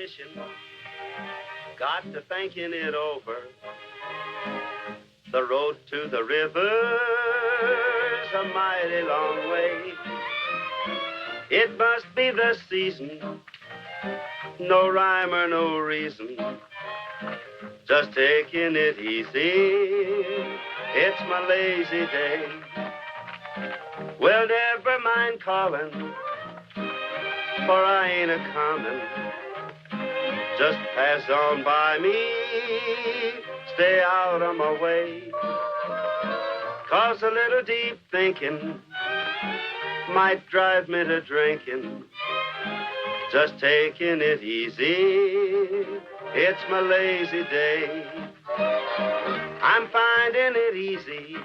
fishing, got to thinking it over. The road to the river's a mighty long way. It must be the season, no rhyme or no reason, just taking it easy. It's my lazy day. Well, never mind calling, for I ain't a comin'. Just pass on by me, stay out of my way. 'Cause a little deep thinking might drive me to drinking. Just taking it easy, it's my lazy day. I'm finding it easy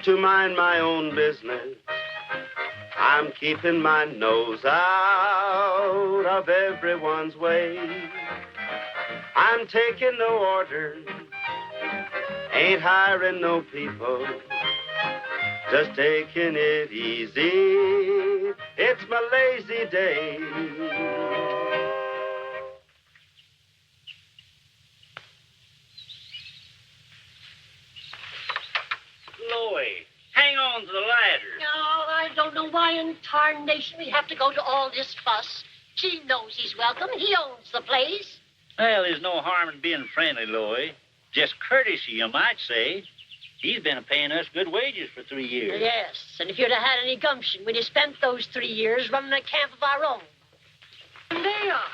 to mind my own business. I'm keeping my nose out of everyone's way. I'm taking no orders, ain't hiring no people, just taking it easy. It's my lazy day. Chloe, hang on to the ladder. No, I don't know why in tarnation we have to go to all this fuss. Gene knows he's welcome. He owns the place. Well, there's no harm in being friendly, Chloe. Just courtesy, you might say. He's been paying us good wages for 3 years. Yes, and if you'd have had any gumption, we'd have spent those 3 years running a camp of our own. And they are.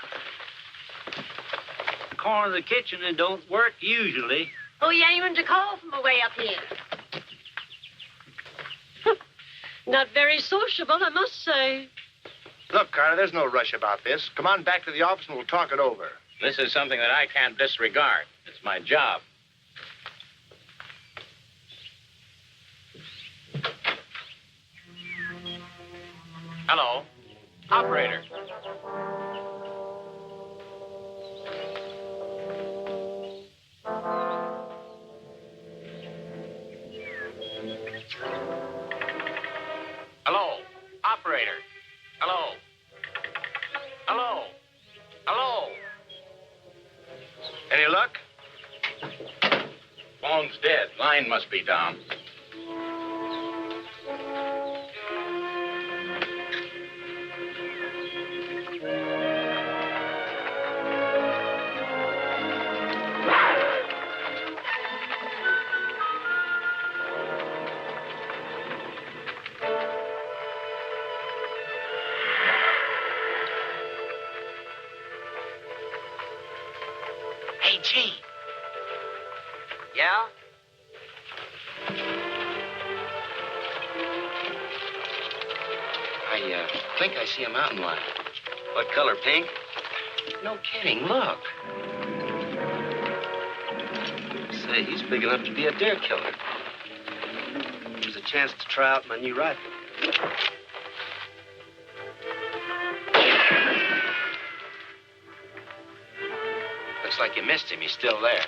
The corner of the kitchen, it don't work usually. Oh, you aiming to call from away up here? Not very sociable, I must say. Look, Carter, there's no rush about this. Come on back to the office and we'll talk it over. This is something that I can't disregard. It's my job. Hello. Operator. Hello. Operator. Hello. Hello. Hello. Any luck? Phone's dead. Line must be down. Hey, Gene. Yeah? I think I see a mountain lion. What color, pink? No kidding, look. Say, he's big enough to be a deer killer. There's a chance to try out my new rifle. Looks like you missed him. He's still there.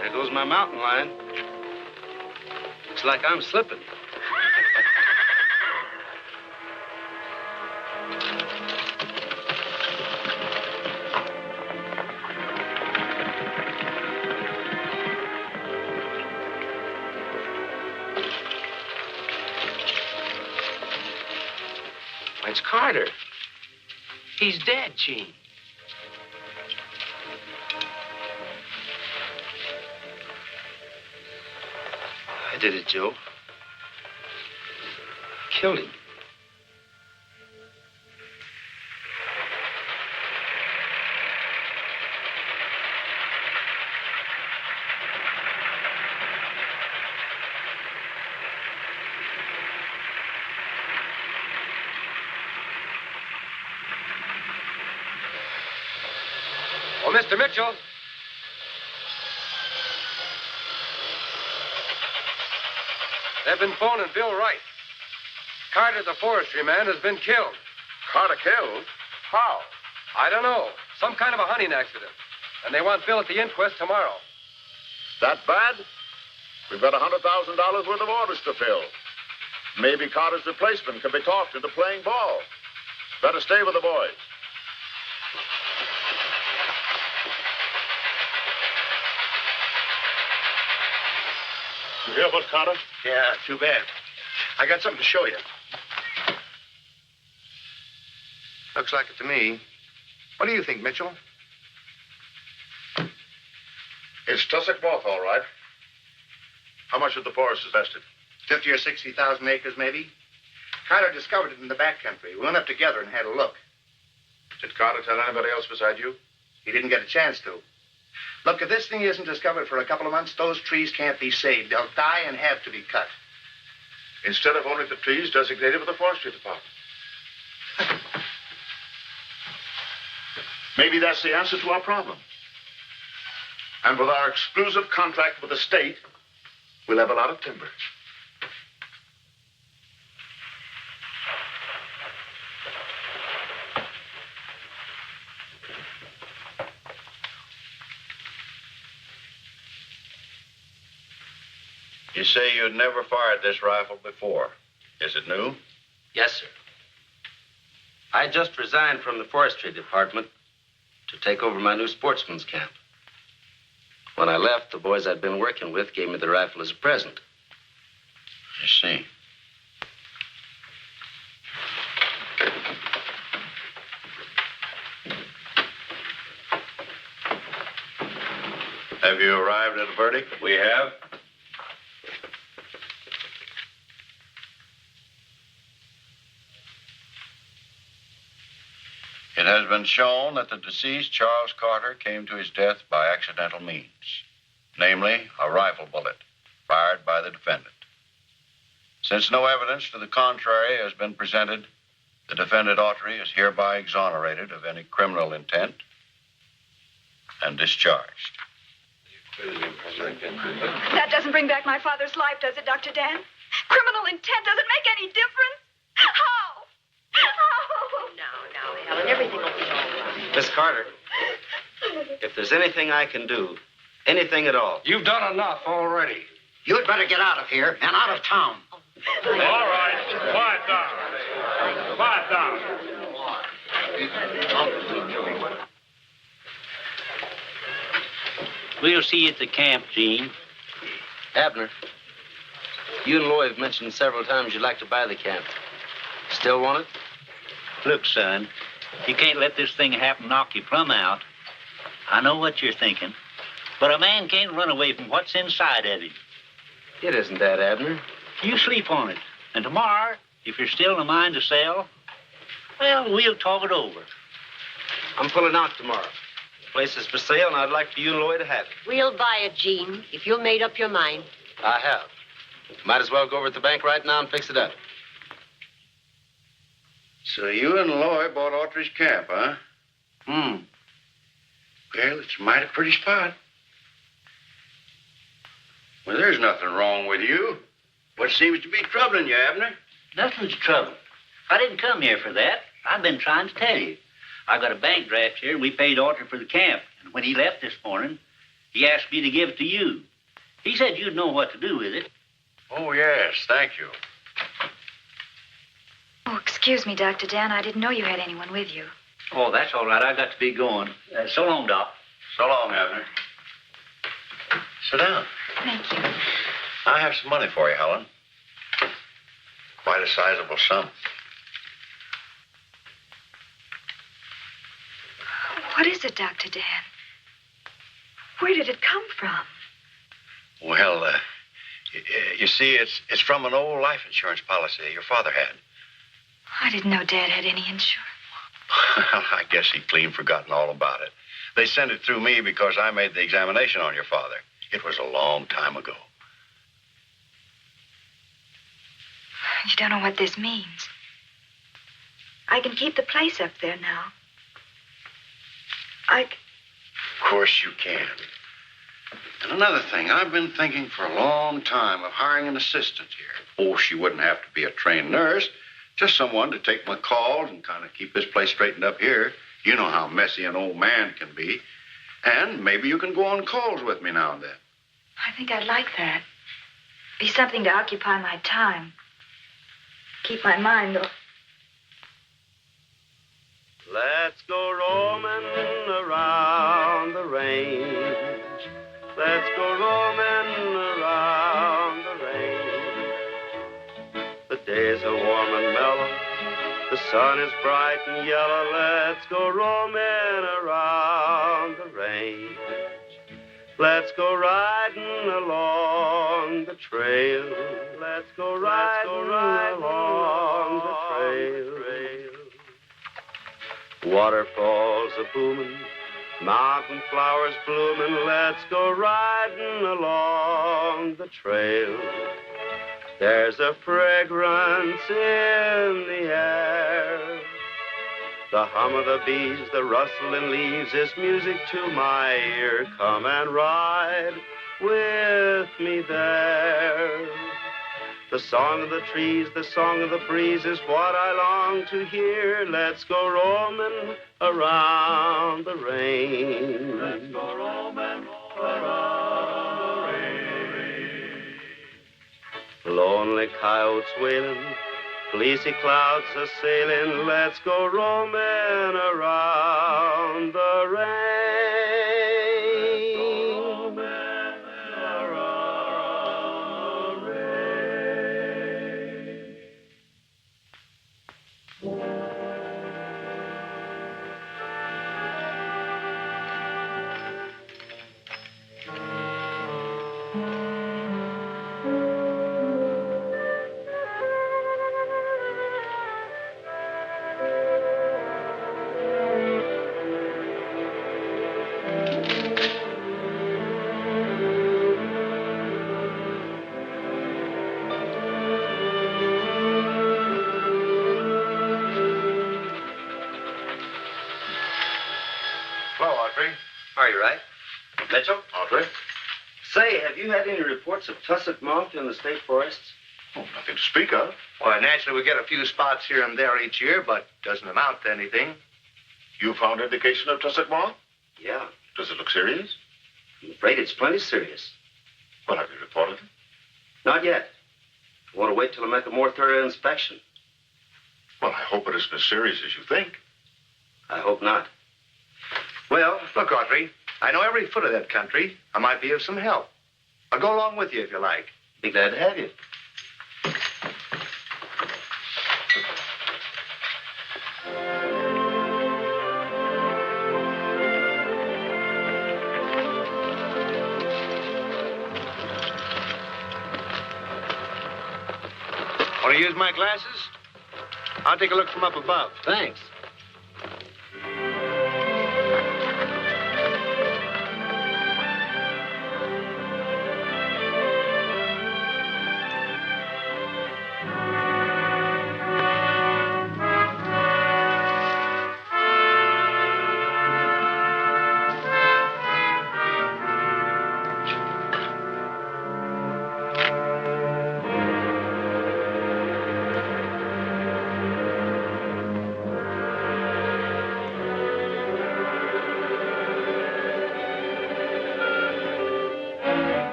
There goes my mountain lion. Looks like I'm slipping. It's Carter. He's dead, Gene. I did it, Joe. Killed him. Oh, Mr. Mitchell. They've been phoning Bill Wright. Carter, the forestry man, has been killed. Carter killed? How? I don't know. Some kind of a hunting accident. And they want Bill at the inquest tomorrow. That bad? We've got $100,000 worth of orders to fill. Maybe Carter's replacement can be talked into playing ball. Better stay with the boys. You hear about Carter? Yeah, too bad. I got something to show you. Looks like it to me. What do you think, Mitchell? It's tussock moth, all right. How much of the forest is vested? 50 or 60,000 acres, maybe. Carter discovered it in the backcountry. We went up together and had a look. Did Carter tell anybody else beside you? He didn't get a chance to. Look, if this thing isn't discovered for a couple of months, those trees can't be saved. They'll die and have to be cut. Instead of only the trees designated for the forestry department. Maybe that's the answer to our problem. And with our exclusive contract with the state, we'll have a lot of timber. You say you'd never fired this rifle before. Is it new? Yes, sir. I just resigned from the forestry department to take over my new sportsman's camp. When I left, the boys I'd been working with gave me the rifle as a present. I see. Have you arrived at a verdict? We have. It has been shown that the deceased, Charles Carter, came to his death by accidental means, namely a rifle bullet fired by the defendant. Since no evidence to the contrary has been presented, the defendant Autry is hereby exonerated of any criminal intent and discharged. That doesn't bring back my father's life, does it, Dr. Dan? Criminal intent doesn't make any difference. How? Now, Helen, everything will be all right. Miss Carter, if there's anything I can do, anything at all. You've done enough already. You'd better get out of here and out of town. All right. Quiet down. Quiet down. We'll see you at the camp, Gene. Abner, you and Loy have mentioned several times you'd like to buy the camp. Still want it? Look, son, you can't let this thing happen knock you plumb out. I know what you're thinking, but a man can't run away from what's inside of him. It isn't that, Abner. You sleep on it, and tomorrow, if you're still in a mind to sell, well, we'll talk it over. I'm pulling out tomorrow. The place is for sale, and I'd like for you and Loy to have it. We'll buy it, Gene, if you've made up your mind. I have. Might as well go over to the bank right now and fix it up. So you and Loy bought Autry's camp, huh? Well, it's a mighty pretty spot. Well, there's nothing wrong with you. What seems to be troubling you, Abner? Nothing's trouble. I didn't come here for that. I've been trying to tell you. I got a bank draft here, and we paid Autry for the camp. And when he left this morning, he asked me to give it to you. He said you'd know what to do with it. Oh, yes, thank you. Oh, excuse me, Dr. Dan. I didn't know you had anyone with you. Oh, that's all right. I got to be going. So long, Doc. So long, Abner. Sit down. Thank you. I have some money for you, Helen. Quite a sizable sum. What is it, Dr. Dan? Where did it come from? Well, you see, it's from an old life insurance policy your father had. I didn't know Dad had any insurance. Well, I guess he'd clean forgotten all about it. They sent it through me because I made the examination on your father. It was a long time ago. You don't know what this means. I can keep the place up there now. Of course you can. And another thing, I've been thinking for a long time of hiring an assistant here. Oh, she wouldn't have to be a trained nurse, just someone to take my calls and kind of keep this place straightened up here. You know how messy an old man can be. And maybe you can go on calls with me now and then. I think I'd like that. Be something to occupy my time. Keep my mind off. Let's go roaming around the range. Let's go roaming around the range. The days are warm and mellow. The sun is bright and yellow. Let's go roaming around the range. Let's go riding along the trail. Let's go riding along the trail. Waterfalls are booming, mountain flowers blooming. Let's go riding along the trail. There's a fragrance in the air. The hum of the bees, the rustling leaves is music to my ear. Come and ride with me there. The song of the trees, the song of the breeze is what I long to hear. Let's go roaming around the range. Let's go roaming around the range. Lonely coyotes wailing, fleecy clouds are sailing. Let's go roaming around the range. Hello, Autry. Are you right? Mitchell? Autry? Say, have you had any reports of tussock moth in the state forests? Oh, nothing to speak of. Well, naturally, we get a few spots here and there each year, but doesn't amount to anything. You found indication of tussock moth? Yeah. Does it look serious? I'm afraid it's plenty serious. Well, have you reported it? Not yet. I want to wait till I make a more thorough inspection. Well, I hope it isn't as serious as you think. I hope not. Well, Look, Autry, I know every foot of that country. I might be of some help. I'll go along with you if you like. be glad to have you. Want to use my glasses? I'll take a look from up above. Thanks.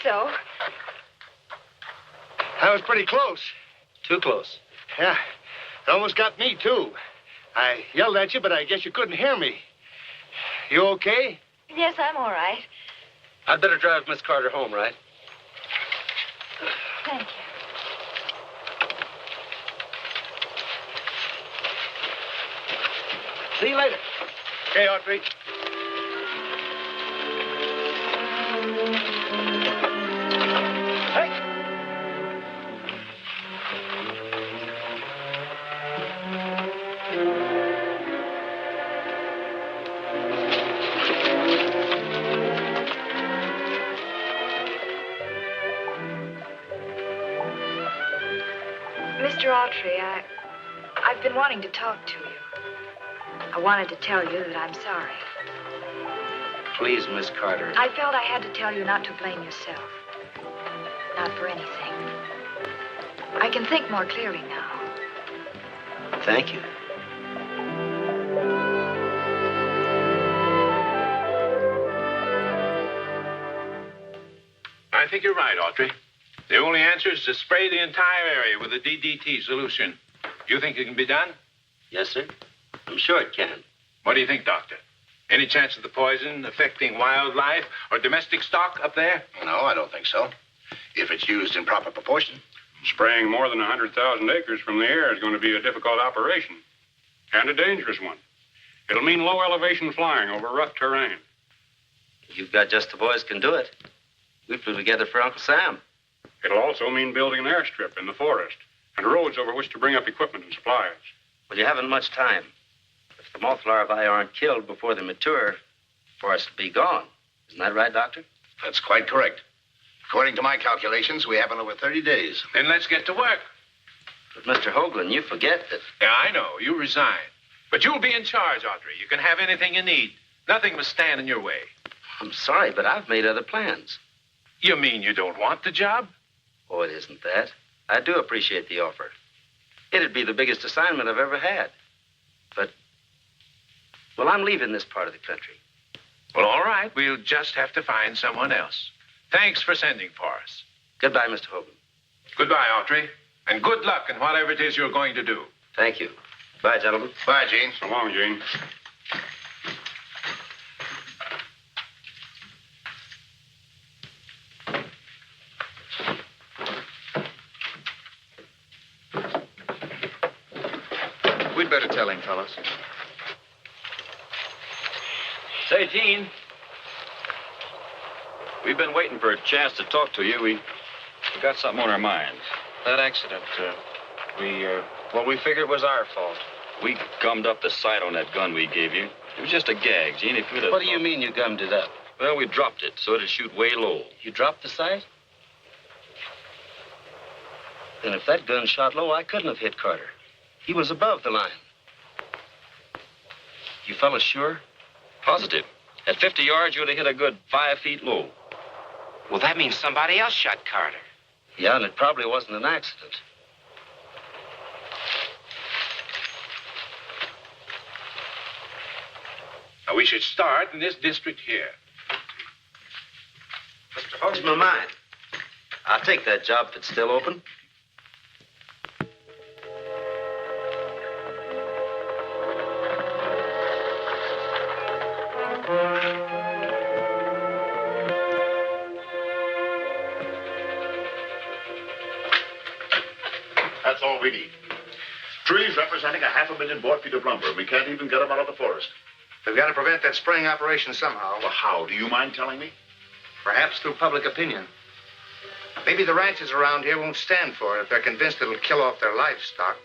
so. That was pretty close. Too close. Yeah, it almost got me, too. I yelled at you, but I guess you couldn't hear me. You okay? Yes, I'm all right. I'd better drive Miss Carter home, right? Thank you. See you later. Okay, Autry. Hey! Mr. Autry, I've been wanting to talk to you. I wanted to tell you that I'm sorry. Please, Miss Carter. I felt I had to tell you not to blame yourself. Not for anything. I can think more clearly now. Thank you. I think you're right, Autry. The only answer is to spray the entire area with a DDT solution. You think it can be done? Yes, sir. I'm sure it can. What do you think, Doctor? Any chance of the poison affecting wildlife or domestic stock up there? No, I don't think so. If it's used in proper proportion. Spraying more than 100,000 acres from the air is going to be a difficult operation. And a dangerous one. It'll mean low elevation flying over rough terrain. You've got just the boys can do it. We flew together for Uncle Sam. It'll also mean building an airstrip in the forest and roads over which to bring up equipment and supplies. Well, you haven't much time. If the moth larvae aren't killed before they mature, the forest will be gone. Isn't that right, Doctor? That's quite correct. According to my calculations, we have over 30 days. Then let's get to work. But, Mr. Hoagland, you forget that... Yeah, I know. You resign. But you'll be in charge, Autry. You can have anything you need. Nothing must stand in your way. I'm sorry, but I've made other plans. You mean you don't want the job? Oh, it isn't that. I do appreciate the offer. It'd be the biggest assignment I've ever had. But, well, I'm leaving this part of the country. Well, all right. We'll just have to find someone else. Thanks for sending for us. Goodbye, Mr. Hoagland. Goodbye, Autry. And good luck in whatever it is you're going to do. Thank you. Bye, gentlemen. Bye, Gene. So long, Gene. We'd better tell him, fellas. Say, Gene, we've been waiting for a chance to talk to you. We got something on our minds. That accident, we figured it was our fault. We gummed up the sight on that gun we gave you. It was just a gag, Gene. If you'd have... What do you mean you gummed it up? Well, we dropped it so it'd shoot way low. You dropped the sight? Then if that gun shot low, I couldn't have hit Carter. He was above the line. You fellas sure? Positive. At 50 yards, you'd have hit a good 5 feet low. Well, that means somebody else shot Carter. Yeah, and it probably wasn't an accident. Now, we should start in this district here. Mr. Hoag's my mind. I'll take that job if it's still open. That's all we need. Trees representing 500,000 board feet of lumber. We can't even get them out of the forest. We've got to prevent that spraying operation somehow. Well, how? Do you mind telling me? Perhaps through public opinion. Maybe the ranchers around here won't stand for it if they're convinced it'll kill off their livestock.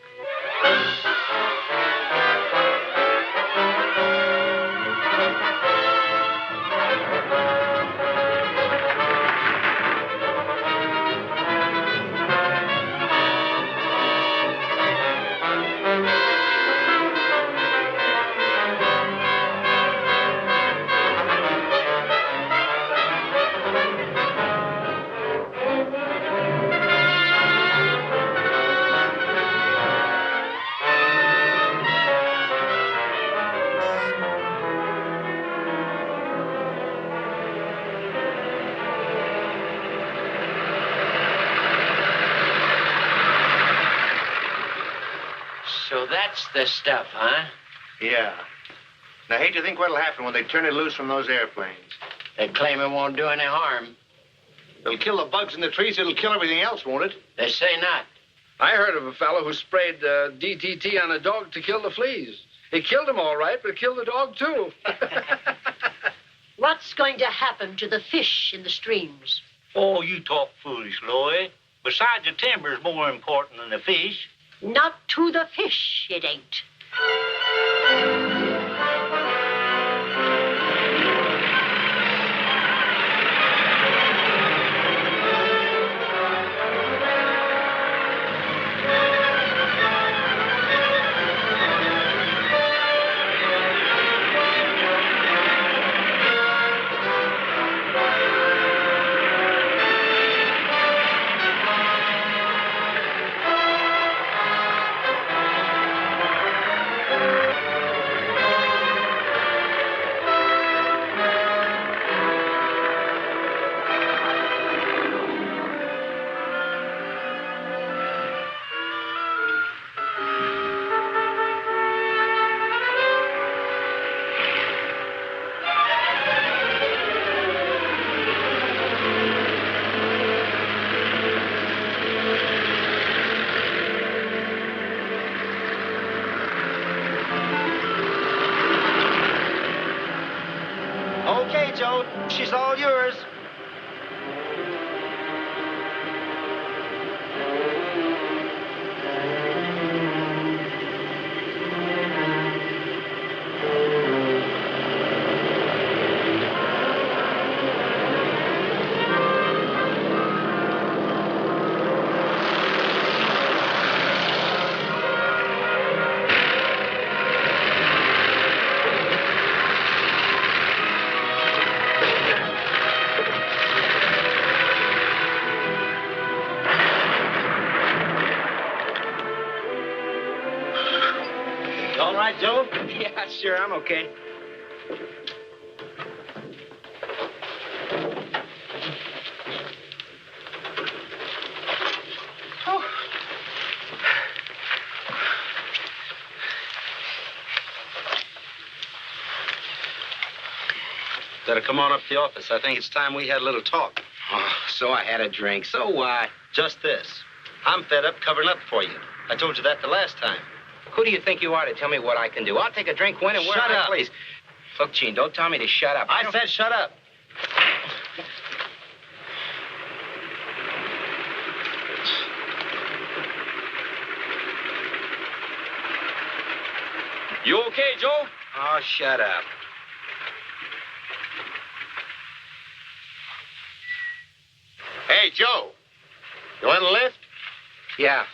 that's the stuff, huh? Yeah. Now, I hate to think what'll happen when they turn it loose from those airplanes. They claim it won't do any harm. It'll kill the bugs in the trees. It'll kill everything else, won't it? They say not. I heard of a fellow who sprayed DDT on a dog to kill the fleas. It killed him all right, but it killed the dog, too. What's going to happen to the fish in the streams? Oh, you talk foolish, Loy. Besides, the timber's more important than the fish. Not to the fish, it ain't. Okay, Joe. She's all yours. All right, Joe? Yeah, sure, I'm okay. Better come on up to the office. I think it's time we had a little talk. Oh, so I had a drink. So what? Just this. I'm fed up covering up for you. I told you that the last time. Who do you think you are to tell me what I can do? I'll take a drink when and where Shut I up. please. Look, Gene, don't tell me to shut up. I said shut up. You okay, Joe? Oh, shut up. Hey, Joe. You want a lift? Yeah.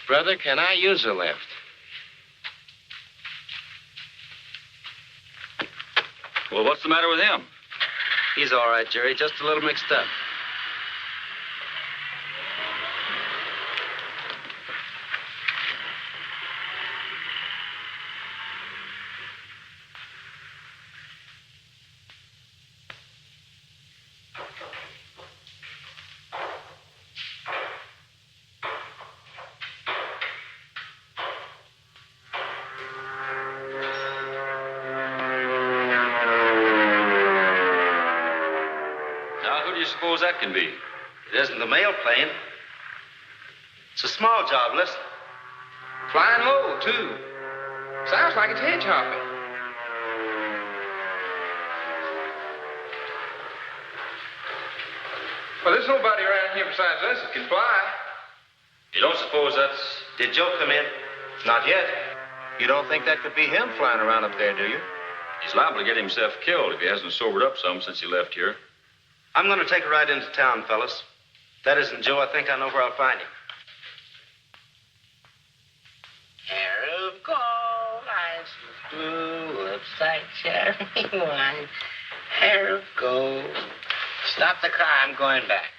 Brother, can I use a lift? Well, what's the matter with him? He's all right, Jerry. Just a little mixed up. Suppose that can be? It isn't the mail plane. It's a small job, listen. Flying low, too. Sounds like it's hedge hopping. Well, there's nobody around here besides us that can fly. You don't suppose that's... Did Joe come in? Not yet. You don't think that could be him flying around up there, do you? He's liable to get himself killed if he hasn't sobered up some since he left here. I'm going to take a ride into town, fellas. If that isn't Joe, I think I know where I'll find him. Hair of gold, eyes of blue, lips like cherry wine. Hair of gold. Stop the car, I'm going back.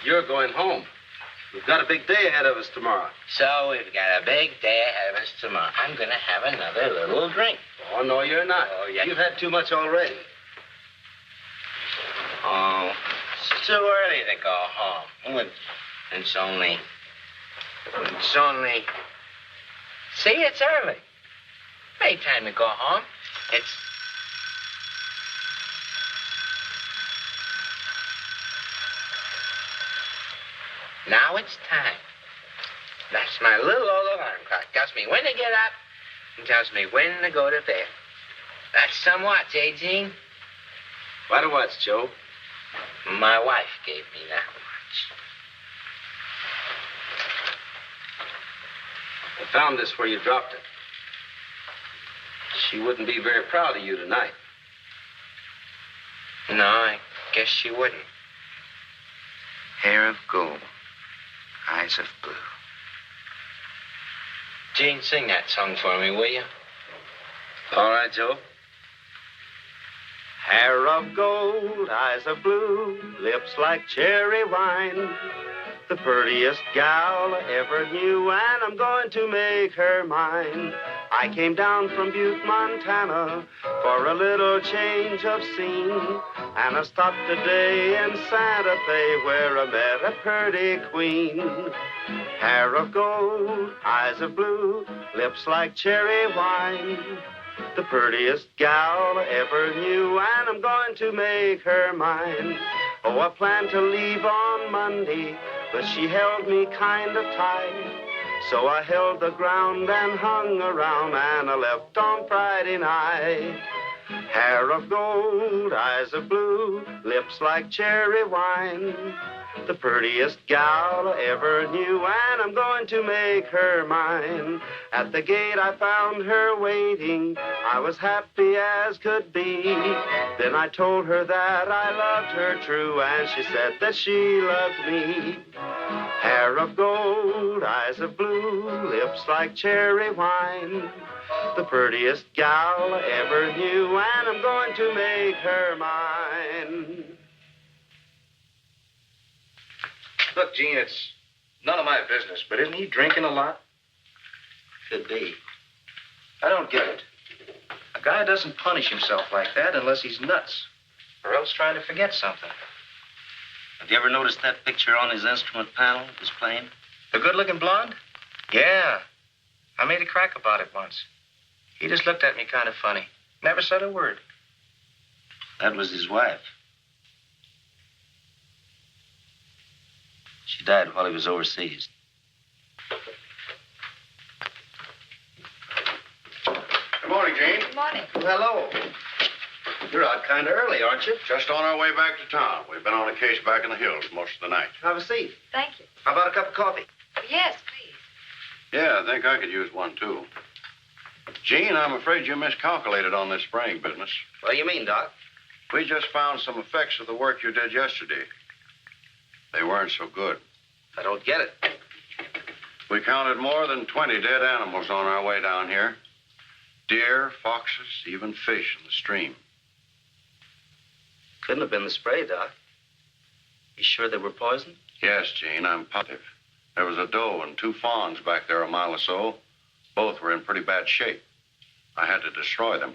You're going home. We've got a big day ahead of us tomorrow. So we've got a big day ahead of us tomorrow. I'm going to have another little drink. Oh, no, you're not. Oh, yeah. You've had too much already. Oh, it's too early to go home. It's only See, it's early. Ain't time to go home. It's... Now it's time. That's my little old alarm clock. Tells me when to get up and tells me when to go to bed. That's some watch, eh, Gene? What a watch, Joe? My wife gave me that watch. I found this where you dropped it. She wouldn't be very proud of you tonight. No, I guess she wouldn't. Hair of gold, eyes of blue. Gene, sing that song for me, will you? All right, Joe. Hair of gold, eyes of blue, lips like cherry wine. The prettiest gal I ever knew, and I'm going to make her mine. I came down from Butte, Montana, for a little change of scene. And I stopped today in Santa Fe, where I met a pretty queen. Hair of gold, eyes of blue, lips like cherry wine. The prettiest gal I ever knew, and I'm going to make her mine. Oh, I planned to leave on Monday, but she held me kind of tight. So I held the ground and hung around, and I left on Friday night. Hair of gold, eyes of blue, lips like cherry wine. The prettiest gal I ever knew, and I'm going to make her mine. At the gate I found her waiting. I was happy as could be. Then I told her that I loved her true, and she said that she loved me. Hair of gold, eyes of blue, lips like cherry wine. The prettiest gal I ever knew, and I'm going to make her mine. Look, Gene, it's none of my business, but isn't he drinking a lot? Could be. I don't get it. A guy doesn't punish himself like that unless he's nuts, or else trying to forget something. Have you ever noticed that picture on his instrument panel, his playing? The good-looking blonde? Yeah. I made a crack about it once. He just looked at me kind of funny. Never said a word. That was his wife. She died while he was overseas. Good morning, Gene. Good morning. Hello. You're out kind of early, aren't you? Just on our way back to town. We've been on a case back in the hills most of the night. Have a seat. Thank you. How about a cup of coffee? Yes, please. Yeah, I think I could use one, too. Gene, I'm afraid you miscalculated on this spraying business. What do you mean, Doc? We just found some effects of the work you did yesterday. They weren't so good. I don't get it. We counted more than 20 dead animals on our way down here. Deer, foxes, even fish in the stream. Couldn't have been the spray, Doc. You sure they were poisoned? Yes, Gene, I'm positive. There was a doe and 2 fawns back there a mile or so. Both were in pretty bad shape. I had to destroy them.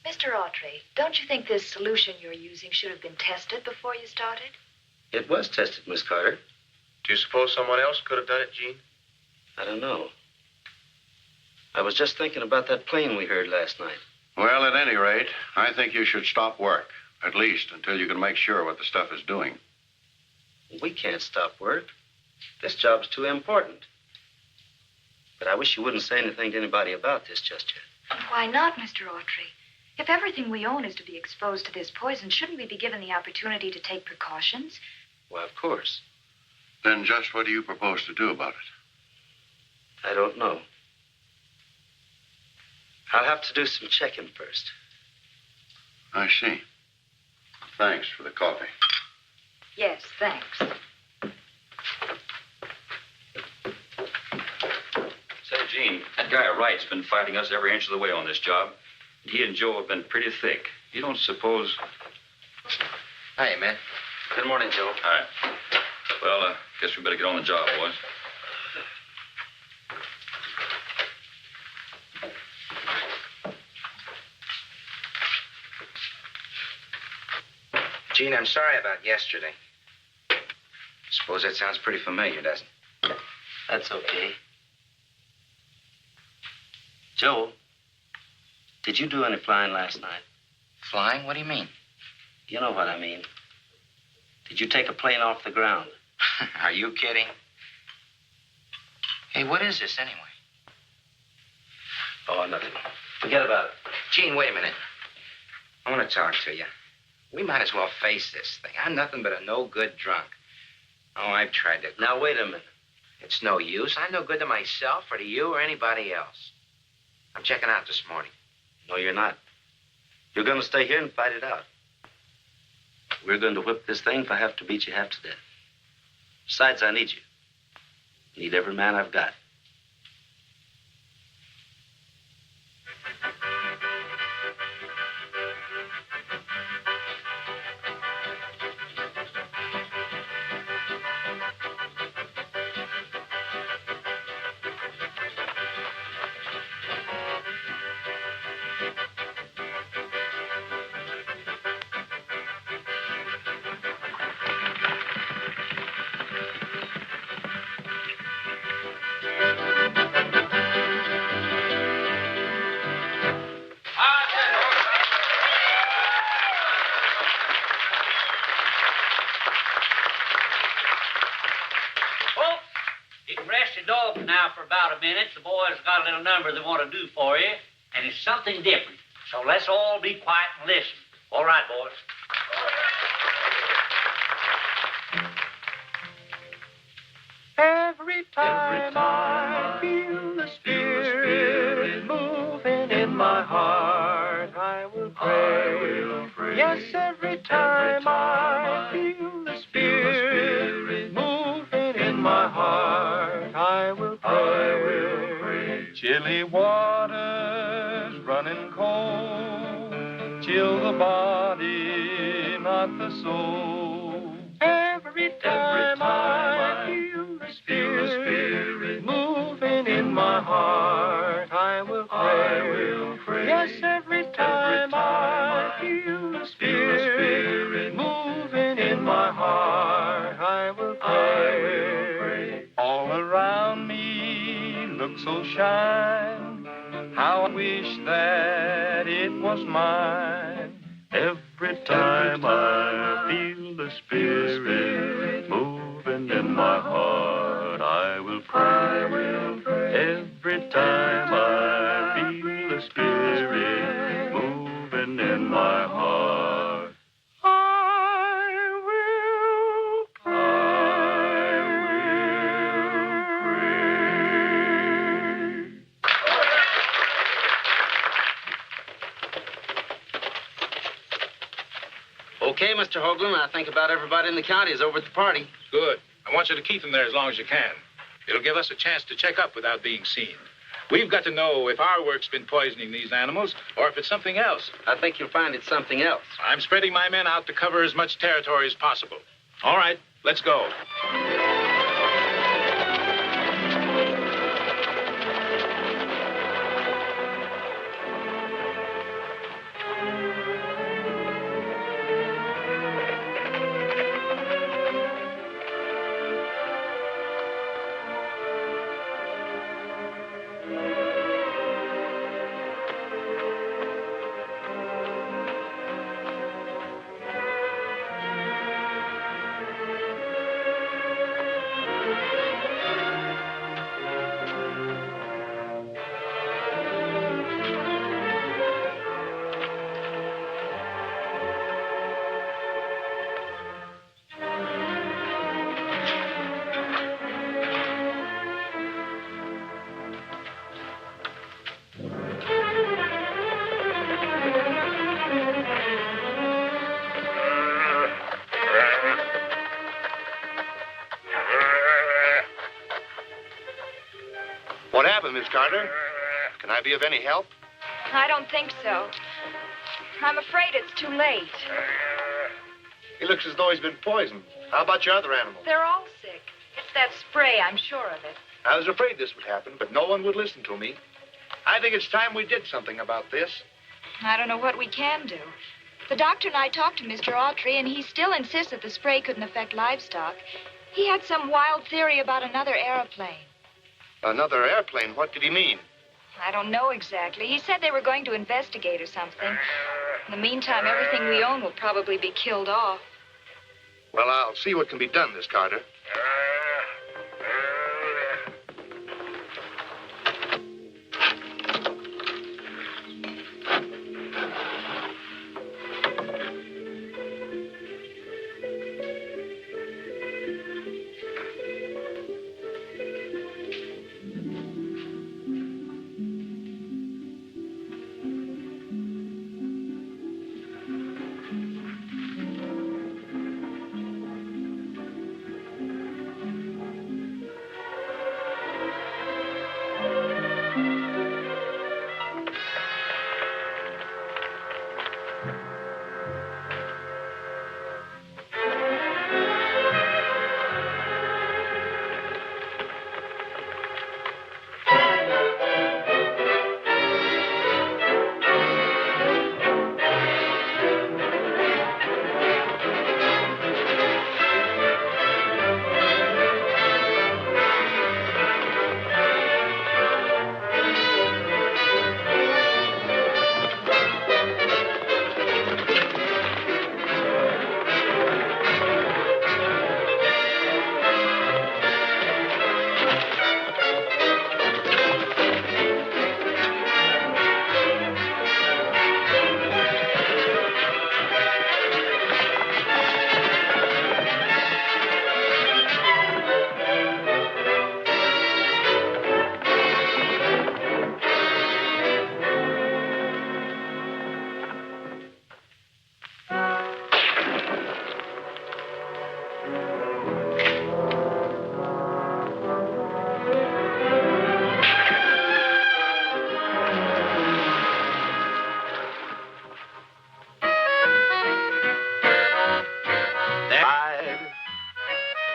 Mr. Autry, don't you think this solution you're using should have been tested before you started? It was tested, Miss Carter. Do you suppose someone else could have done it, Gene? I don't know. I was just thinking about that plane we heard last night. Well, at any rate, I think you should stop work, at least until you can make sure what the stuff is doing. We can't stop work. This job's too important. But I wish you wouldn't say anything to anybody about this just yet. Why not, Mr. Autry? If everything we own is to be exposed to this poison, shouldn't we be given the opportunity to take precautions? Why, of course. Then just what do you propose to do about it? I don't know. I'll have to do some checking first. I see. Thanks for the coffee. Yes, thanks. Say, Gene, that guy Wright's been fighting us every inch of the way on this job. He and Joe have been pretty thick. You don't suppose... Hi, man. Good morning, Joe. All right. Well, guess we better get on the job, boys. Gene, I'm sorry about yesterday. Suppose that sounds pretty familiar, doesn't it? That's okay. Joe, did you do any flying last night? Flying? What do you mean? You know what I mean. Did you take a plane off the ground? Are you kidding? Hey, what is this anyway? Oh, nothing. Forget about it. Gene, wait a minute. I want to talk to you. We might as well face this thing. I'm nothing but a no-good drunk. Oh, I've tried to... Now, wait a minute. It's no use. I'm no good to myself or to you or anybody else. I'm checking out this morning. No, you're not. You're going to stay here and fight it out. We're going to whip this thing if I have to beat you half to death. Besides, I need you. Need every man I've got. You can rest your dogs now for about a minute. The boys got a little number they want to do for you, and it's something different. So let's all be quiet and listen. All right, boys. Every time I feel the Spirit moving in my heart, I will pray. Yes, every time I feel the Spirit moving in my heart, I will pray. Chilly waters running cold, chill the body, not the soul. Every time I feel the Spirit moving in my heart, I will pray. Yes, every time I feel the Spirit moving in my heart, I will pray. All around me look so shine, how I wish that it was mine. Every time I feel the Spirit moving in my heart, I will pray. Every time I feel the Spirit moving in my heart, I will Okay, Mr. Hoagland, I think about everybody in the county is over at the party. Good. I want you to keep them there as long as you can. It'll give us a chance to check up without being seen. We've got to know if our work's been poisoning these animals or if it's something else. I think you'll find it's something else. I'm spreading my men out to cover as much territory as possible. All right, let's go. What happened, Miss Carter? Can I be of any help? I don't think so. I'm afraid it's too late. He looks as though he's been poisoned. How about your other animals? They're all sick. It's that spray, I'm sure of it. I was afraid this would happen, but no one would listen to me. I think it's time we did something about this. I don't know what we can do. The doctor and I talked to Mr. Autry, and he still insists that the spray couldn't affect livestock. He had some wild theory about another airplane. Another airplane? What did he mean? I don't know exactly. He said they were going to investigate or something. In the meantime, everything we own will probably be killed off. Well, I'll see what can be done, Miss Carter.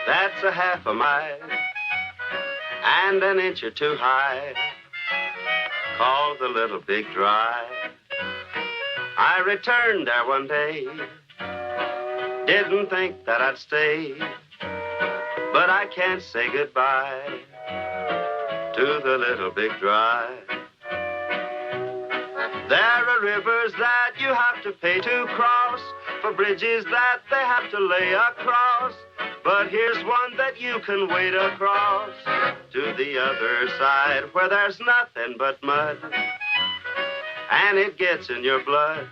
That's a half a mile and an inch or two high, called the Little Big Dry. I returned there one day, didn't think that I'd stay, but I can't say goodbye to the Little Big Dry. There are rivers that you have to pay to cross, for bridges that they have to lay across. But here's one that you can wade across to the other side, where there's nothing but mud, and it gets in your blood.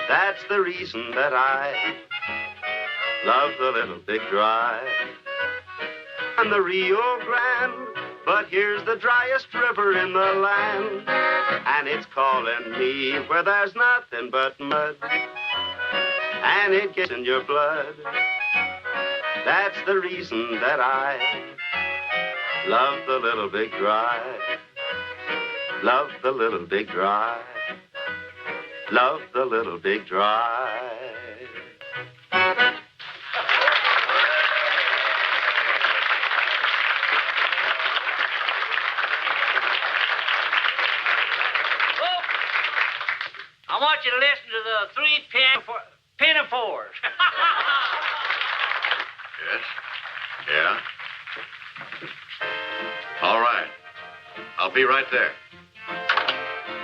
That's the reason that I love the Little Big Dry. And the Rio Grande, but here's the driest river in the land, and it's calling me where there's nothing but mud, and it gets in your blood. That's the reason that I love the Little Big Dry. Love the Little Big Dry. Love the Little Big Dry. I want you to listen to the three pinafores. Yes? Yeah? All right. I'll be right there.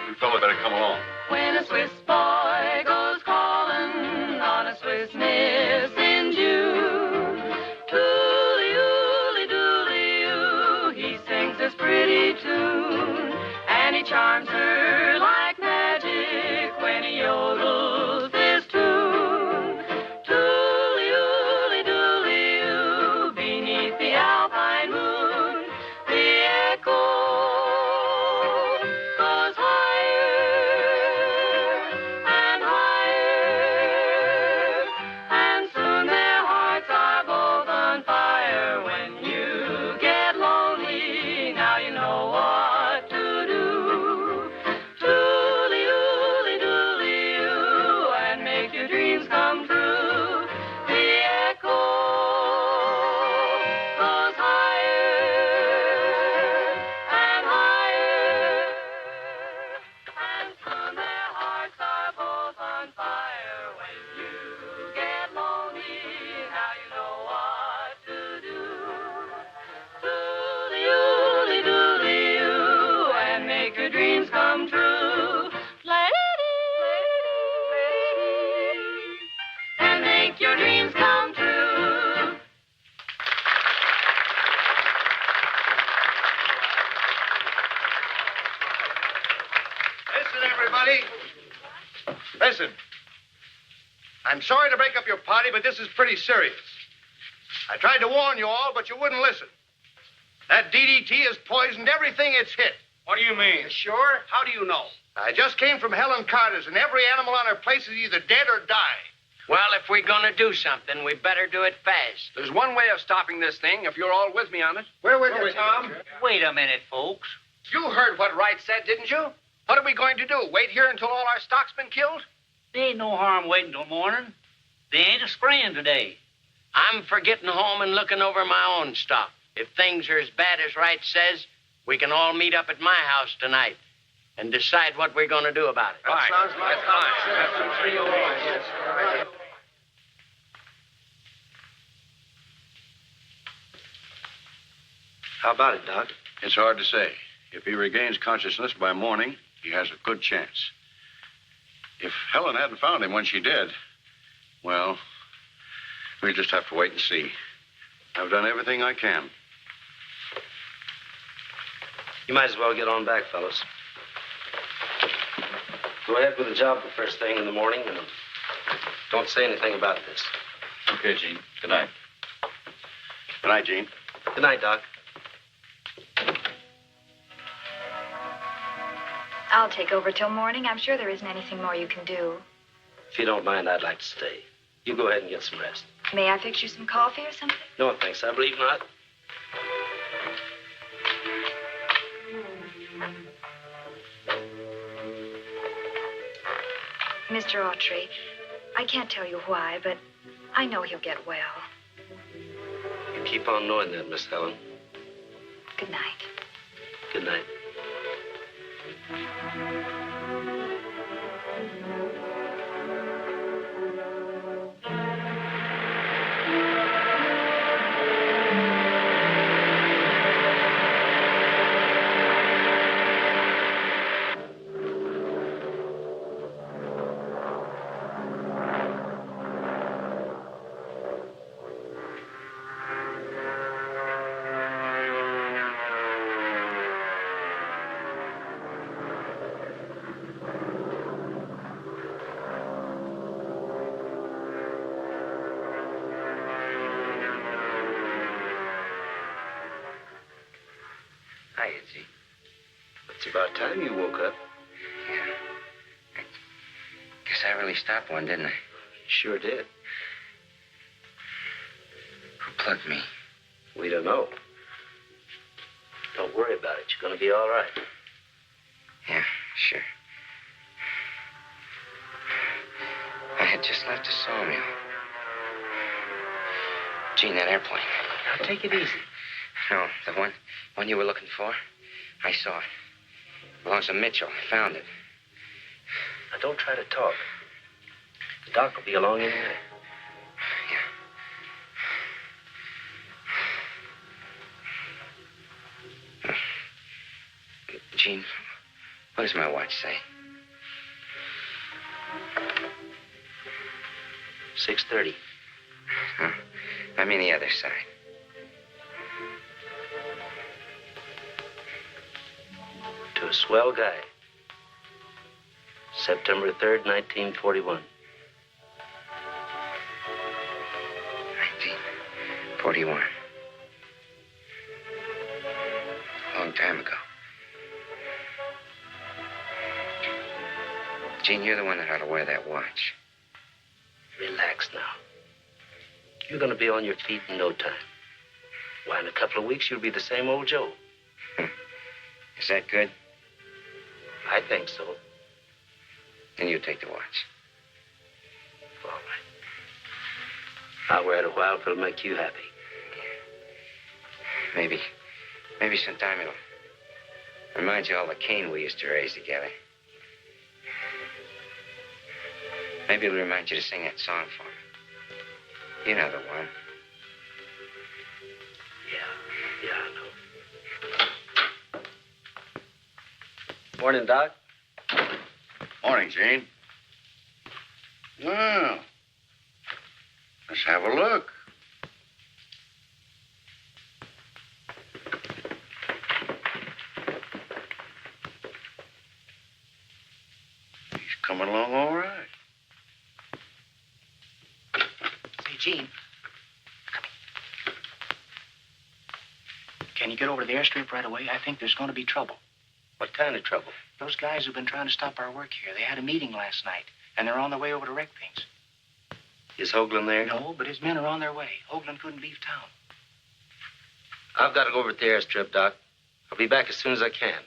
You fellow better come along. When a Swiss boy goes calling on a Swiss miss in June, tooly-ooly-dooly-oo, he sings this pretty tune, and he charms her like magic when he yodels this tune. Tooly-ooly-dooly-oo, beneath the alpine moon, the echo goes higher Listen, everybody. Listen. I'm sorry to break up your party, but this is pretty serious. I tried to warn you all, but you wouldn't listen. That DDT has poisoned everything it's hit. What do you mean? Sure? How do you know? I just came from Helen Carter's, and every animal on her place is either dead or dying. Well, if we're gonna do something, we better do it fast. There's one way of stopping this thing, if you're all with me on it. Where with you, Tom? Wait a minute, folks. You heard what Wright said, didn't you? What are we going to do? Wait here until all our stock's been killed? There ain't no harm waiting till morning. They ain't a spraying today. I'm for getting home and looking over my own stock. If things are as bad as Wright says, we can all meet up at my house tonight and decide what we're going to do about it. That sounds like fine. Have some 301. How about it, Doc? It's hard to say. If he regains consciousness by morning, he has a good chance. If Helen hadn't found him when she did, well, we'll just have to wait and see. I've done everything I can. You might as well get on back, fellas. Go ahead with the job the first thing in the morning, and don't say anything about this. Okay, Gene. Good night. Good night, Gene. Good night, Doc. I'll take over till morning. I'm sure there isn't anything more you can do. If you don't mind, I'd like to stay. You go ahead and get some rest. May I fix you some coffee or something? No, thanks. I believe not. Mr. Autry, I can't tell you why, but I know he'll get well. You keep on knowing that, Miss Helen. Good night. Good night. Hiya, Gene. It's about time you woke up. Yeah. Guess I really stopped one, didn't I? Sure did. Who plugged me? We don't know. Don't worry about it. You're going to be all right. Yeah, sure. I had just left the sawmill. Gene, that airplane. Now, take it easy. No, the one you were looking for. I saw it. Belongs to Mitchell. I found it. Now, don't try to talk. The doc will be along in a minute. Yeah. Gene, what does my watch say? 6:30. Huh. I'm in the other side. To a swell guy. September 3rd, 1941. 1941. A long time ago. Gene, you're the one that ought to wear that watch. Relax now. You're going to be on your feet in no time. Why, in a couple of weeks, you'll be the same old Joe. Is that good? I think so. Then you take the watch. All right. I'll wear it a while if it'll make you happy. Maybe sometime it'll remind you of all the cane we used to raise together. Maybe it'll remind you to sing that song for me. You know the one. Yeah, I know. Morning, Doc. Morning, Gene. Well, let's have a look. coming along all right. Say, Gene. Can you get over to the airstrip right away? I think there's going to be trouble. What kind of trouble? Those guys who've been trying to stop our work here, they had a meeting last night, and they're on their way over to wreck things. Is Hoagland there? No, but his men are on their way. Hoagland couldn't leave town. I've got to go over to the airstrip, Doc. I'll be back as soon as I can.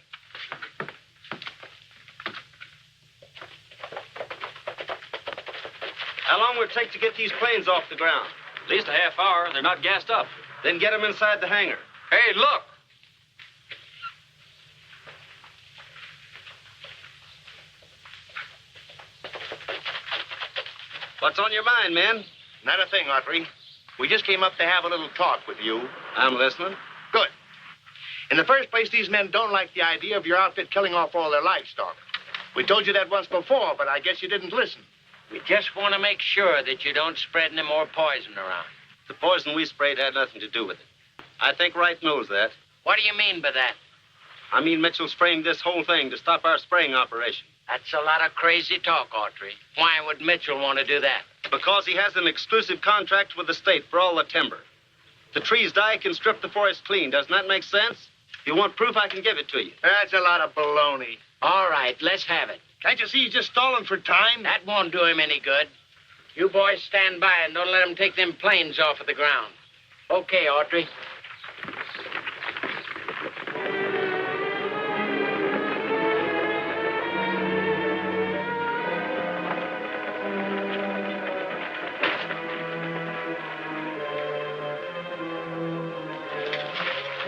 How long will it take to get these planes off the ground? At least a half hour. They're not gassed up. Then get them inside the hangar. Hey, look! What's on your mind, man? Not a thing, Autry. We just came up to have a little talk with you. I'm listening. Good. In the first place, these men don't like the idea of your outfit killing off all their livestock. We told you that once before, but I guess you didn't listen. We just want to make sure that you don't spread any more poison around. The poison we sprayed had nothing to do with it. I think Wright knows that. What do you mean by that? I mean Mitchell's framed this whole thing to stop our spraying operation. That's a lot of crazy talk, Autry. Why would Mitchell want to do that? Because he has an exclusive contract with the state for all the timber. The trees die, he can strip the forest clean. Doesn't that make sense? If you want proof, I can give it to you. That's a lot of baloney. All right, let's have it. Can't you see he's just stalling for time? That won't do him any good. You boys stand by and don't let him take them planes off of the ground. Okay, Autry.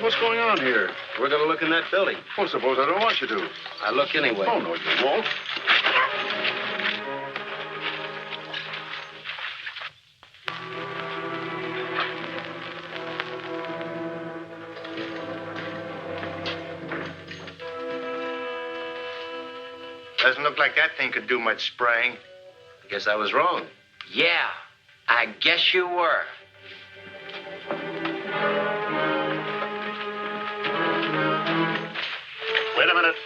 What's going on here? We're going to look in that building. Well, suppose I don't want you to. I look anyway. Oh, no, you won't. Doesn't look like that thing could do much spraying. I guess I was wrong. Yeah, I guess you were. Wait a minute.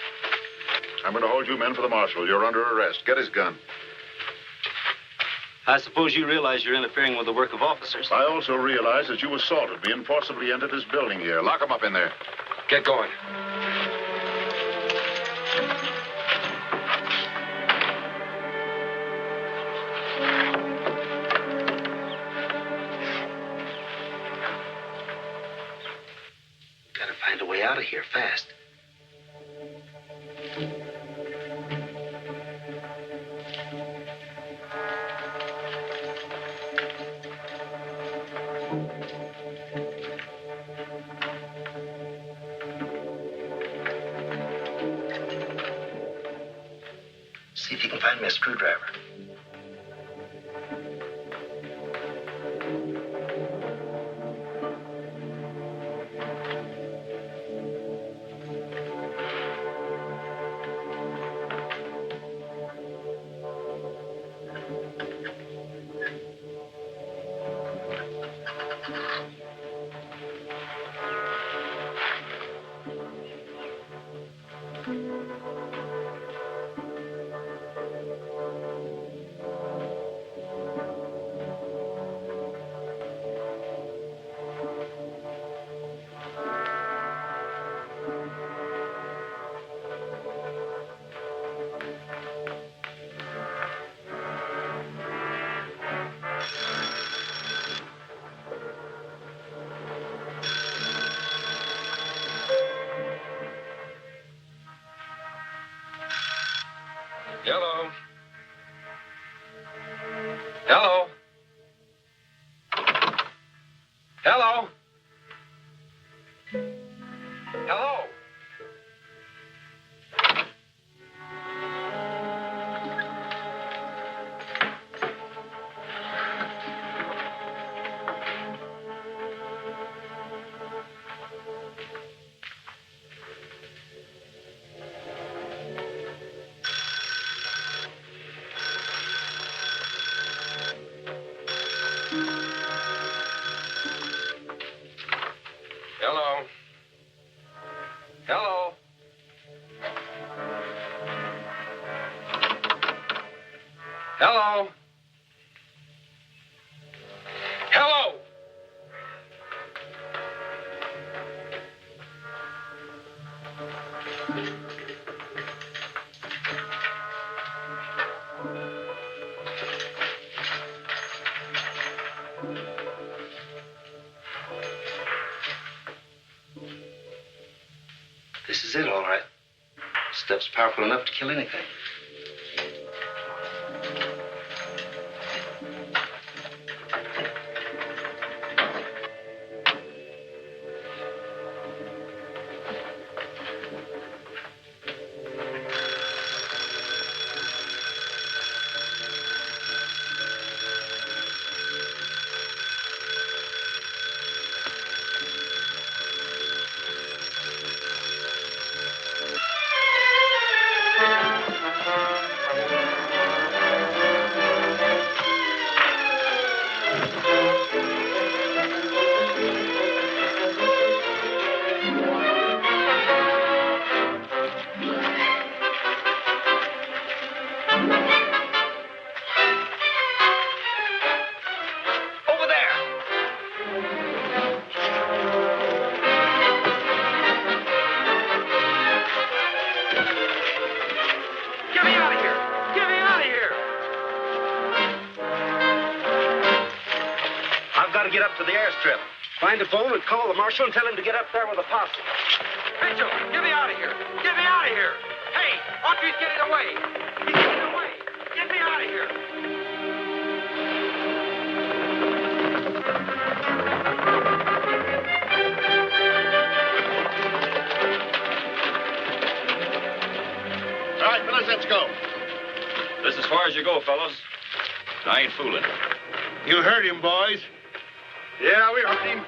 I'm going to hold you men for the marshal. You're under arrest. Get his gun. I suppose you realize you're interfering with the work of officers. I also realize that you assaulted me and forcibly entered this building here. Lock him up in there. Get going. Gotta find a way out of here fast. See if you can find me a screwdriver. Hello. Hello. Hello. Hello. Hello? Hello? This is it, all right. Stuff's powerful enough to kill anything. Get up to the airstrip. Find a phone and call the marshal and tell him to get up there with a posse. Mitchell, get me out of here. Get me out of here. Hey, Autry's getting away. He's getting away. Get me out of here. All right, fellas, let's go. This is as far as you go, fellas. I ain't fooling. You heard him, boys. Yeah, we heard him.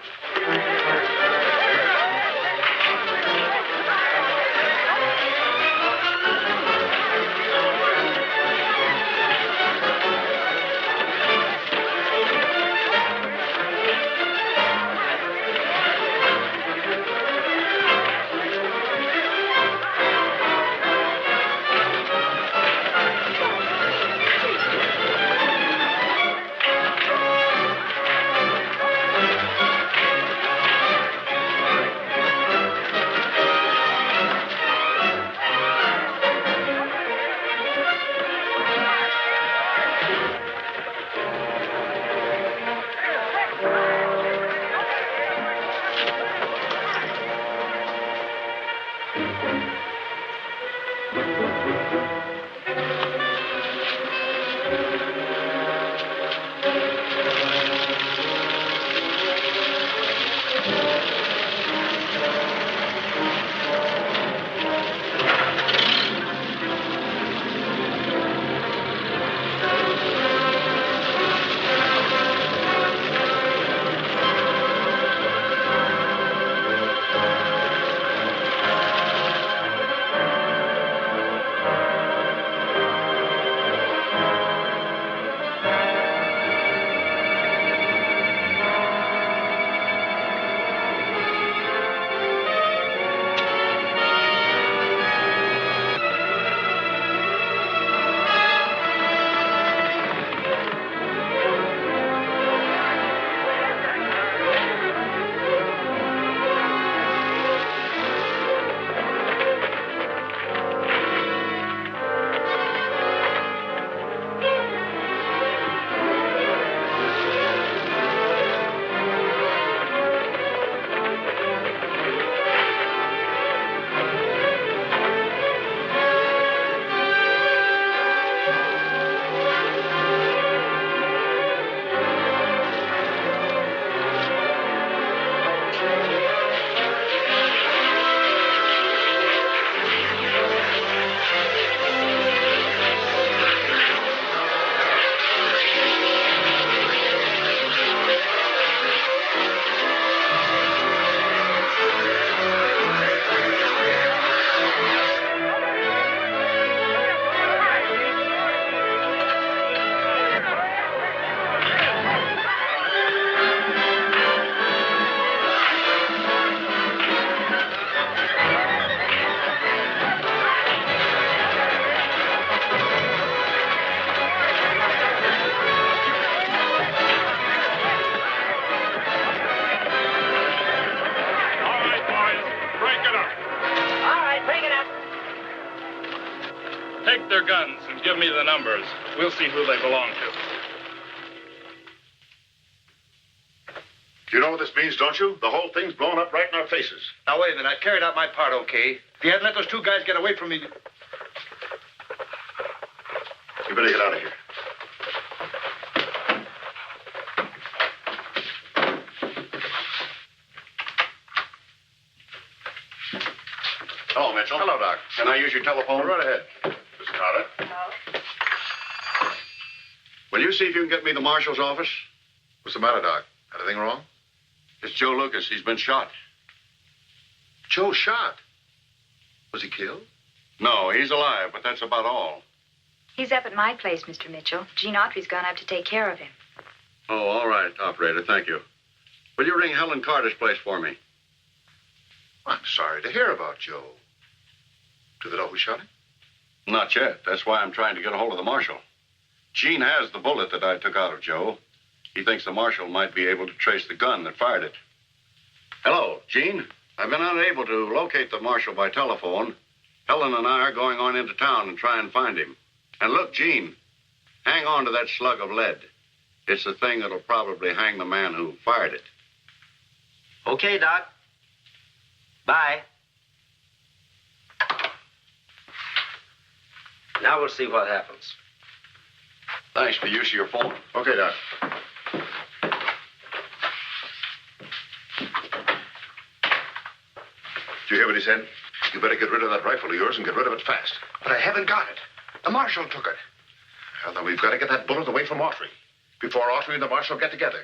guns and give me the numbers. We'll see who they belong to. You know what this means, don't you? The whole thing's blown up right in our faces. Now, wait a minute. I carried out my part okay. If you hadn't let those two guys get away from me... You better get out of here. Hello, Mitchell. Hello, Doc. Can I use your telephone? Right ahead. Miss Carter. Hello? Will you see if you can get me the marshal's office? What's the matter, Doc? Anything wrong? It's Joe Lucas. He's been shot. Joe shot? Was he killed? No, he's alive, but that's about all. He's up at my place, Mr. Mitchell. Gene Autry's gone up to take care of him. Oh, all right, operator. Thank you. Will you ring Helen Carter's place for me? I'm sorry to hear about Joe. Do they know who shot him? Not yet. That's why I'm trying to get a hold of the marshal. Gene has the bullet that I took out of Joe. He thinks the marshal might be able to trace the gun that fired it. Hello, Gene. I've been unable to locate the marshal by telephone. Helen and I are going on into town and try and find him. And look, Gene, hang on to that slug of lead. It's the thing that'll probably hang the man who fired it. Okay, Doc. Bye. Now we'll see what happens. Thanks for the use of your phone. Okay, Doc. Do you hear what he said? You better get rid of that rifle of yours and get rid of it fast. But I haven't got it. The marshal took it. Well, then we've got to get that bullet away from Autry before Autry and the marshal get together.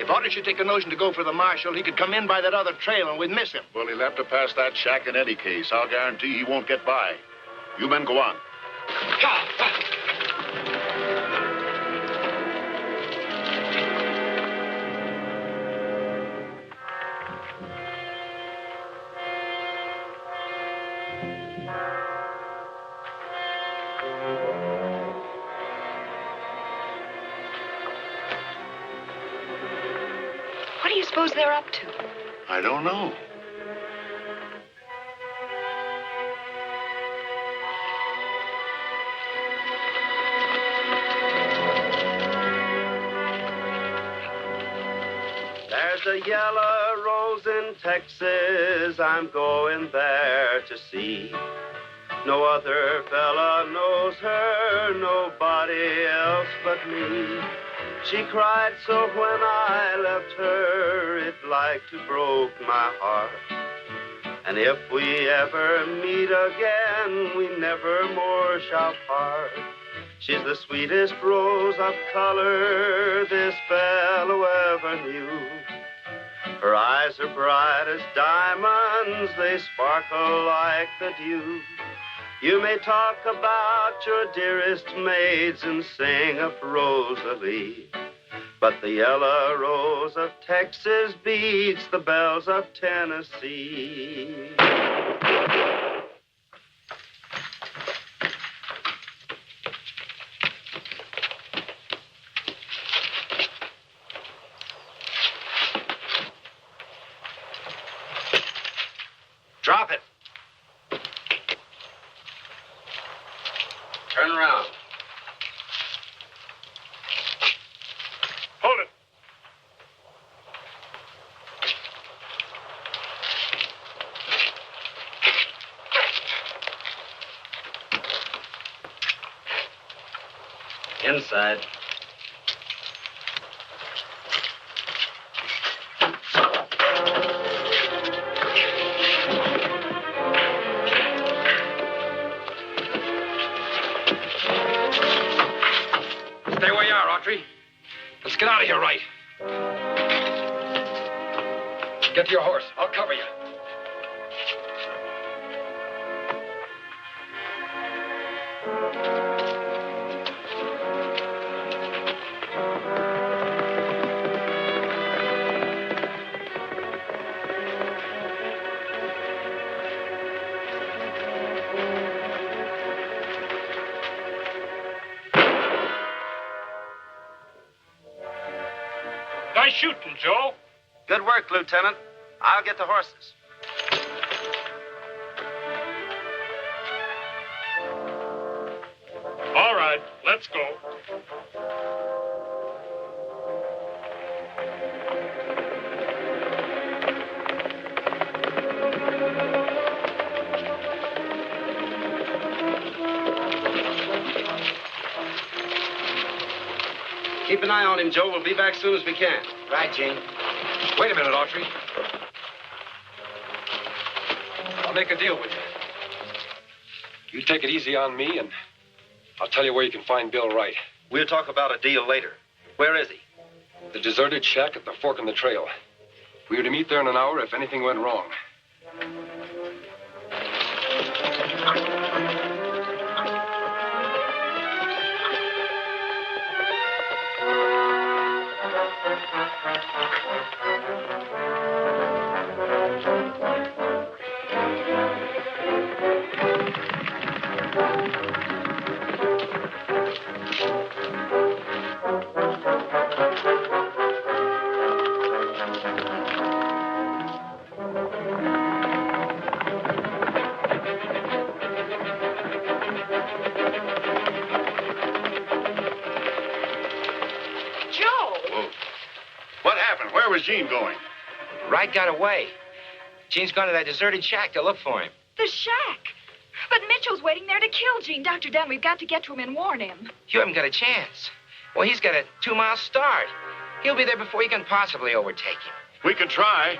If should take a notion to go for the marshal, he could come in by that other trail and we'd miss him. Well, he'll have to pass that shack in any case. I'll guarantee he won't get by. You men go on. What do you suppose they're up to? I don't know. There's a yellow rose in Texas I'm going there to see. No other fella knows her, nobody else but me. She cried so when I left her, it like to broke my heart. And if we ever meet again, we never more shall part. She's the sweetest rose of color this fellow ever knew. Her eyes are bright as diamonds, they sparkle like the dew. You may talk about your dearest maids and sing of Rosalie, but the yellow rose of Texas beats the bells of Tennessee. Drop it. Turn around. Hold it. Inside. Stay where you are, Autry. Let's get out of here right. Get to your horse. I'll cover you. Nice shooting, Joe. Good work, Lieutenant. I'll get the horses. All right, let's go. Keep an eye on him, Joe. We'll be back soon as we can. Right, Gene. Wait a minute, Autry. I'll make a deal with you. You take it easy on me, and I'll tell you where you can find Bill Wright. We'll talk about a deal later. Where is he? The deserted shack at the fork in the trail. We were to meet there in an hour if anything went wrong. Where was Gene going? Wright got away. Gene's gone to that deserted shack to look for him. The shack. But Mitchell's waiting there to kill Gene. Dr. Dunn, we've got to get to him and warn him. You haven't got a chance. Well, he's got a 2-mile start. He'll be there before you can possibly overtake him. We can try.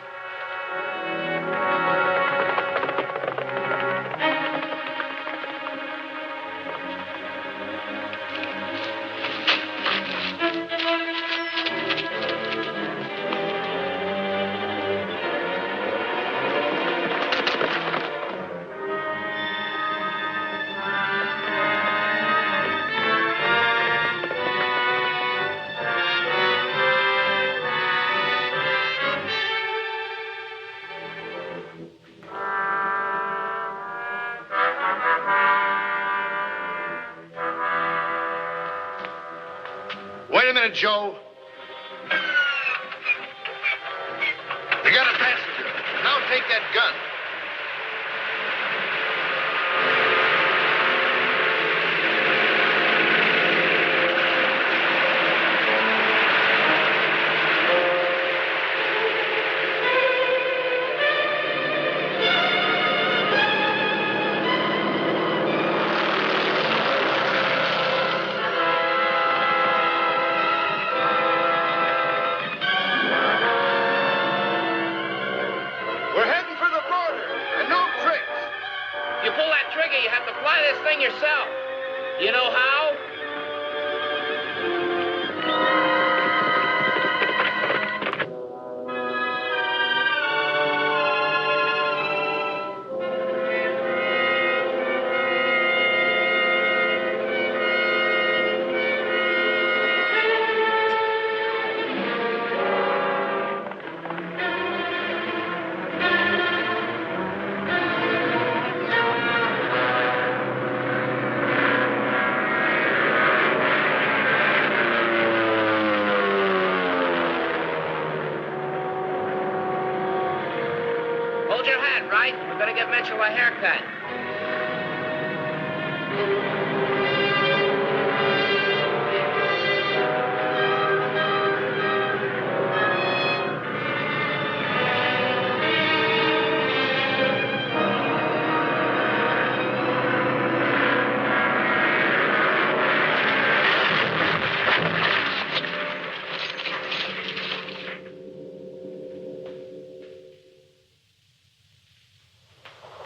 Wait a minute, Joe. We got a passenger. Now take that gun. Yourself. You know how? Hold your hat, Wright. We're going to give Mitchell a haircut.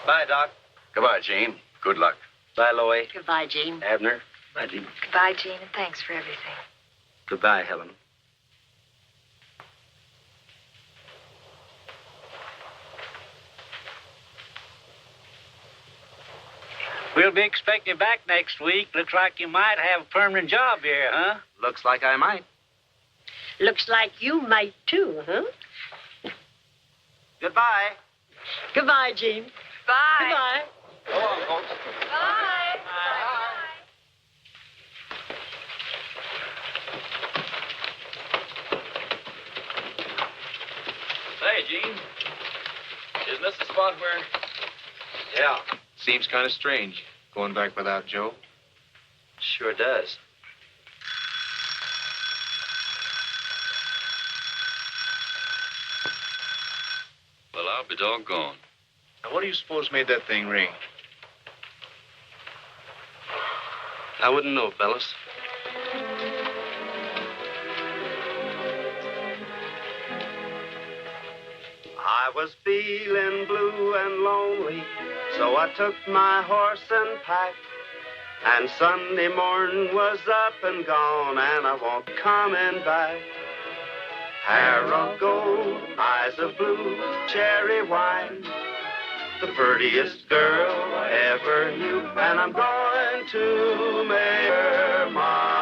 Bye, Doc. Goodbye, Gene. Good luck. Bye, Loie. Goodbye, Gene. Abner. Bye, Gene. Goodbye, Gene, and thanks for everything. Goodbye, Helen. We'll be expecting you back next week. Looks like you might have a permanent job here, huh? Looks like I might. Looks like you might, too, huh? Goodbye. Goodbye, Gene. Bye. Goodbye. Go on, folks. Bye. Say, Gene, isn't this the spot where... Yeah. Seems kind of strange, going back without Joe. Sure does. Well, I'll be doggone. Now, what do you suppose made that thing ring? I wouldn't know, fellas. I was feeling blue and lonely, so I took my horse and pack. And Sunday morning was up and gone, and I won't coming back. Hair of gold, eyes of blue, cherry wine, the prettiest girl I ever knew, and I'm going to make her mine.